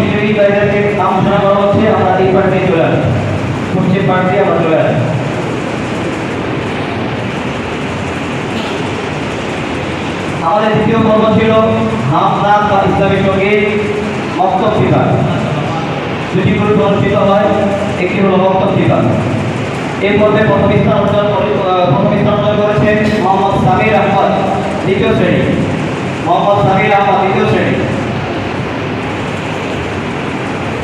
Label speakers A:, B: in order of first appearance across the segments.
A: বিজয়ী ভাইদেরকে নাম ঘোষণা করা হচ্ছে। আমরা এই পার্টি চলে আসি, পশ্চিম পার্টি আমরা চলে আসি। আমাদের দ্বিতীয় পর্ব ছিল হামনাথ বা ইসলামী সঙ্গীত মক্তব বিভাগ। দুটি গ্রুপ অনুষ্ঠিত হয়, একটি হলো মক্তব বিভাগ। এই পর্বে প্রথম স্থান অর্জন করেছেন মোহাম্মদ সামির আহমদ, দ্বিতীয় শ্রেণী। মোহাম্মদ সামির আহমদ দ্বিতীয় শ্রেণী।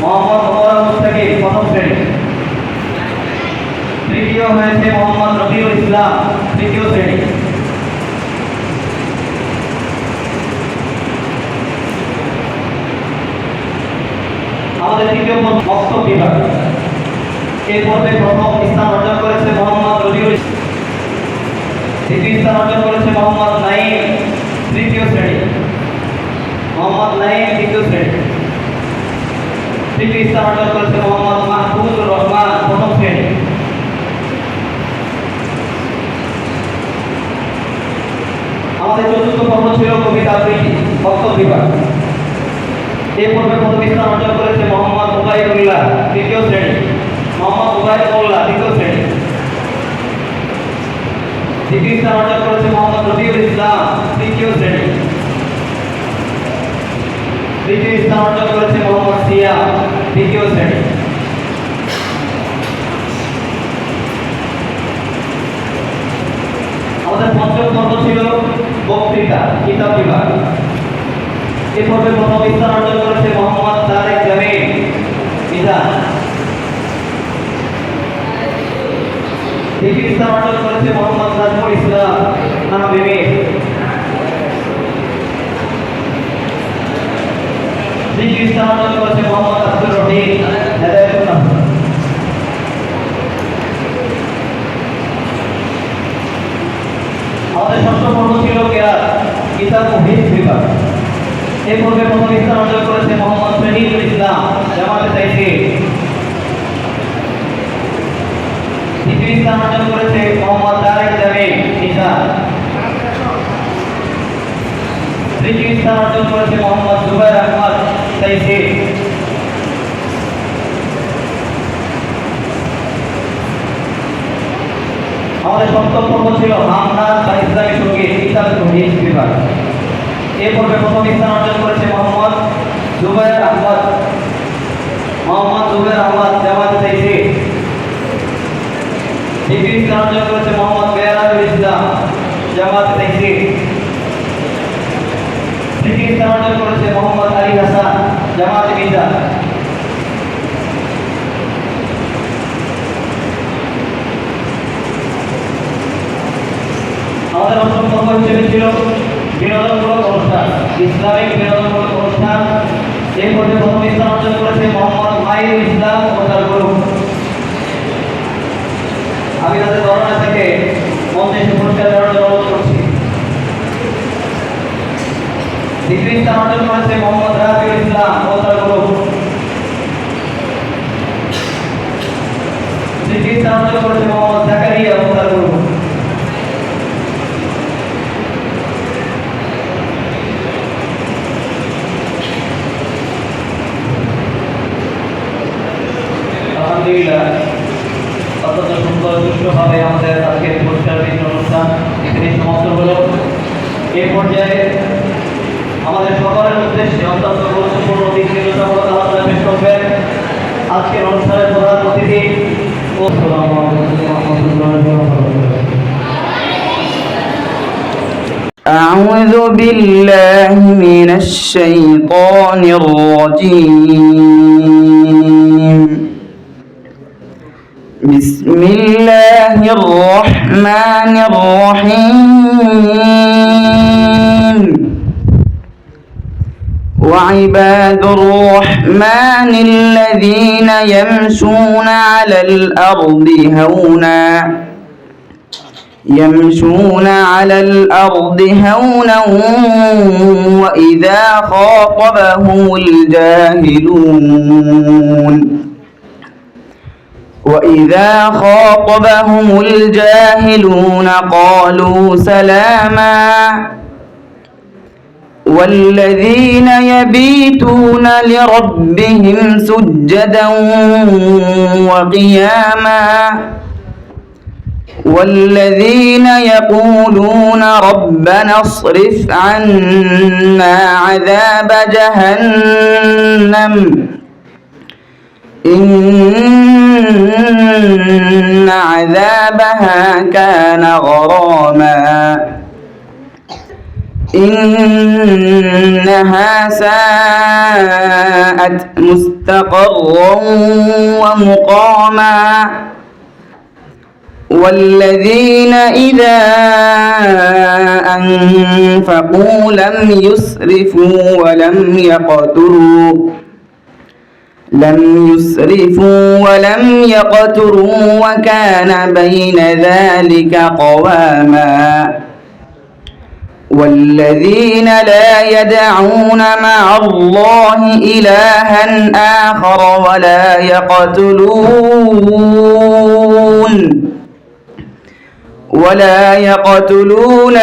A: মোহাম্মদ ওমর মুস্তাকিম প্রথম শ্রেণী। তৃতীয় হয়েছে মোহাম্মদ রবিউল ইসলাম, তৃতীয় শ্রেণী। আমাদের তৃতীয় পর্ব মক্তব বিভাগ। এই পর্বে প্রথম স্থান অর্জন করেছে মোহাম্মদ রবিউল, দ্বিতীয় স্থান অর্জন করেছে মোহাম্মদ নাইম, তৃতীয় শ্রেণী। মোহাম্মদ নাইম দ্বিতীয় শ্রেণী। তৃতীয় স্থান অর্জন করেছে মোহাম্মদ মাহফুজুর রহমান, প্রথম শ্রেণী। আমাদের চতুর্থ পর্ব ছিল কবিতা আবৃত্তি মক্তব বিভাগ। এই পর্বে প্রথম স্থান অর্জন করেছে মোহাম্মদ উবাইদুল্লাহ, তৃতীয় শ্রেণী। মোহাম্মদ উবাইদুল্লাহ তৃতীয় শ্রেণী। দ্বিতীয় স্থান অর্জন করেছে মোহাম্মদ রবিউল ইসলাম, তৃতীয় শ্রেণী। তৃতীয় স্থান অর্জন করেছে মোহাম্মদ সিয়া, তৃতীয় শ্রেণী। আমাদের পঞ্চম পর্ব ছিল বক্তৃতা কিতাব বিভাগ। এই পর্বে প্রথম স্থান অর্জন করেছে মোহাম্মদ তারেক জামিল, মিজান। দ্বিতীয় স্থান অর্জন করেছে মোহাম্মদ নাজমুল ইসলাম, নাবিমি। তৃতীয় স্থান অর্জন করেছে মোহাম্মদ আব্দুর রহিম, হেদায়েতুল্লাহ। আমাদের ষষ্ঠ পর্ব ছিল কেরাত কিতাব ও হিফজ বিভাগ। এই পর্বে প্রথম স্থান অর্জন করেছে মোহাম্মদ শহীদুল ইসলাম, জামাতে তাইসির। দ্বিতীয় স্থান অর্জন করেছে মোহাম্মদ তারেক জামিল, নিশান। তৃতীয় স্থান অর্জন করেছে মোহাম্মদ জুবাইর আহমদ, তাইসির। আমাদের সপ্তম পর্ব ছিল হামনাথ বা ইসলামী সঙ্গীত কিতাব ও হিফজ বিভাগ। এই পর্বে প্রথম স্থান অর্জন করেছে মোহাম্মদ জুবাইর আহমদ, জামাতে তাইসির। দ্বিতীয় স্থান অর্জন করেছে মোহাম্মদ বেলালুল ইসলাম, জামাতে তাইসির। তৃতীয় স্থান অর্জন করেছে মোহাম্মদ আলী হাসান, জামাতে মিজান। আমাদের অষ্টম পর্ব হিসেবে ছিল বিনোদনমূলক অনুষ্ঠান, ইসলামিক বিনোদনমূলক অনুষ্ঠান। এই পর্বে প্রথম স্থান অর্জন করেছে মোহাম্মদ মাহিরুল ইসলাম ও তার গ্রুপ। আমি তাদের গণনা থেকে মঞ্চে পুরস্কার দেওয়ার জন্য অনুরোধ করছি। দ্বিতীয় স্থান অর্জন করেছে মোহাম্মদ রাবিউল ইসলাম ও তার গ্রুপ। তৃতীয় স্থান অর্জন করেছে মোহাম্মদ জাকারিয়া ও তার গ্রুপ। আলহামদুলিল্লাহ, অত্যন্ত সুন্দর সুষ্ঠুভাবে আমাদের আজকের পুরস্কার বিতরণ অনুষ্ঠান এখানে সমাপ্ত হলো। এই পর্যায়ে আমাদের সকলের উদ্দেশ্যে অত্যন্ত গুরুত্বপূর্ণ দিক নির্দেশনামূলক আলোচনা পেশ করবেন আজকের অনুষ্ঠানের প্রধান অতিথি।
B: أعوذ بالله من الشيطان الرجيم. بسم الله الرحمن الرحيم. وعباد الرحمن الذين يمشون على الأرض هونا وإذا خاطبهم الجاهلون قالوا سلاما. والذين يبيتون لربهم سجدا وقياما والذين يقولون ربنا اصرف عنا عذاب جهنم إن عذابها كان غراما إنها ساءت مستقرا ومقاما والذين إذا أنفقوا لم يسرفوا ولم يقتروا وكان بين ذلك قواما والذين لا يدعون مع الله إلها آخر ولا يقتلون